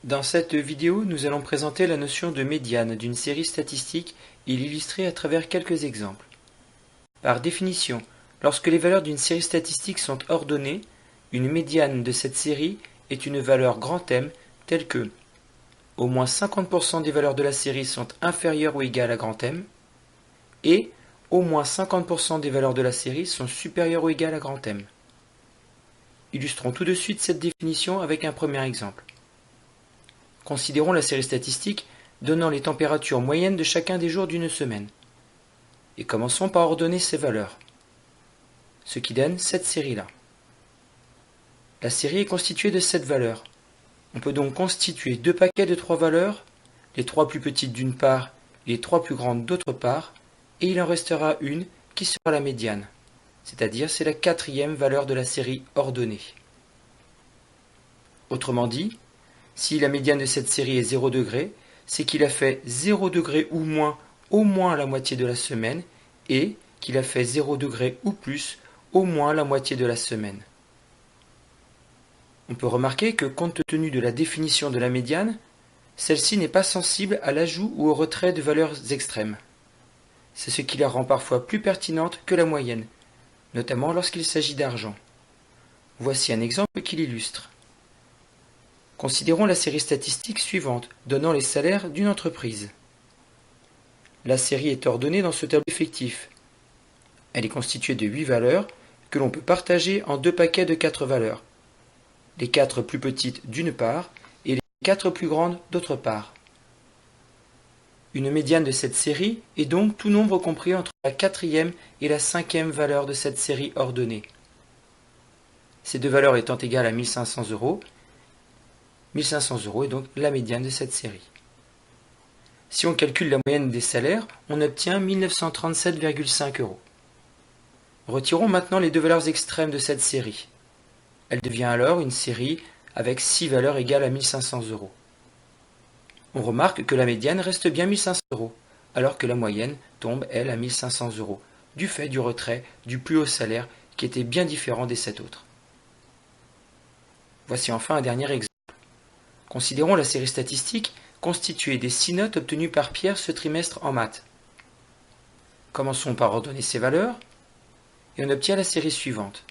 Dans cette vidéo, nous allons présenter la notion de médiane d'une série statistique et l'illustrer à travers quelques exemples. Par définition, lorsque les valeurs d'une série statistique sont ordonnées, une médiane de cette série est une valeur grand M telle que au moins 50% des valeurs de la série sont inférieures ou égales à grand M et au moins 50% des valeurs de la série sont supérieures ou égales à grand M. Illustrons tout de suite cette définition avec un premier exemple. Considérons la série statistique donnant les températures moyennes de chacun des jours d'une semaine. Et commençons par ordonner ces valeurs, ce qui donne cette série-là. La série est constituée de 7 valeurs. On peut donc constituer deux paquets de 3 valeurs, les 3 plus petites d'une part et les 3 plus grandes d'autre part, et il en restera une qui sera la médiane, c'est-à-dire c'est la 4e valeur de la série ordonnée. Autrement dit, si la médiane de cette série est 0 degré, c'est qu'il a fait 0 degré ou moins au moins la moitié de la semaine et qu'il a fait 0 degré ou plus au moins la moitié de la semaine. On peut remarquer que compte tenu de la définition de la médiane, celle-ci n'est pas sensible à l'ajout ou au retrait de valeurs extrêmes. C'est ce qui la rend parfois plus pertinente que la moyenne, notamment lorsqu'il s'agit d'argent. Voici un exemple qui l'illustre. Considérons la série statistique suivante, donnant les salaires d'une entreprise. La série est ordonnée dans ce tableau effectif. Elle est constituée de 8 valeurs que l'on peut partager en deux paquets de 4 valeurs. Les 4 plus petites d'une part et les 4 plus grandes d'autre part. Une médiane de cette série est donc tout nombre compris entre la 4e et la 5e valeur de cette série ordonnée. Ces deux valeurs étant égales à 1500 €, 1500 € est donc la médiane de cette série. Si on calcule la moyenne des salaires, on obtient 1937,5 €. Retirons maintenant les deux valeurs extrêmes de cette série. Elle devient alors une série avec 6 valeurs égales à 1500 €. On remarque que la médiane reste bien 1500 €, alors que la moyenne tombe, elle, à 1500 €, du fait du retrait du plus haut salaire qui était bien différent des 7 autres. Voici enfin un dernier exemple. Considérons la série statistique constituée des 6 notes obtenues par Pierre ce trimestre en maths. Commençons par ordonner ces valeurs, et on obtient la série suivante.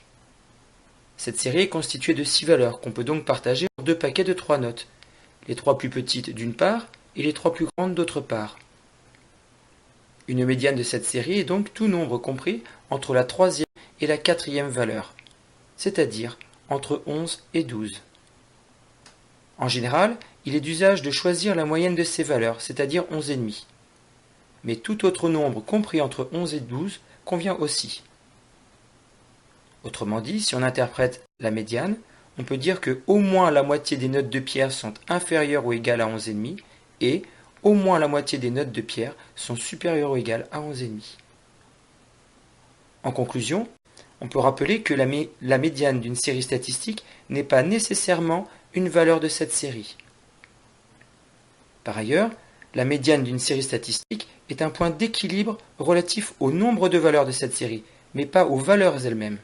Cette série est constituée de 6 valeurs qu'on peut donc partager en deux paquets de 3 notes, les 3 plus petites d'une part et les 3 plus grandes d'autre part. Une médiane de cette série est donc tout nombre compris entre la 3e et la 4e valeur, c'est-à-dire entre 11 et 12. En général, il est d'usage de choisir la moyenne de ces valeurs, c'est-à-dire 11,5. Mais tout autre nombre compris entre 11 et 12 convient aussi. Autrement dit, si on interprète la médiane, on peut dire que au moins la moitié des notes de Pierre sont inférieures ou égales à 11,5 et au moins la moitié des notes de Pierre sont supérieures ou égales à 11,5. En conclusion, on peut rappeler que la médiane d'une série statistique n'est pas nécessairement une valeur de cette série. Par ailleurs, la médiane d'une série statistique est un point d'équilibre relatif au nombre de valeurs de cette série, mais pas aux valeurs elles-mêmes.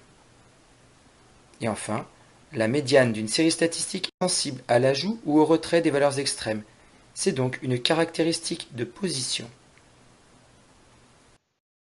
Et enfin, la médiane d'une série statistique est sensible à l'ajout ou au retrait des valeurs extrêmes. C'est donc une caractéristique de position.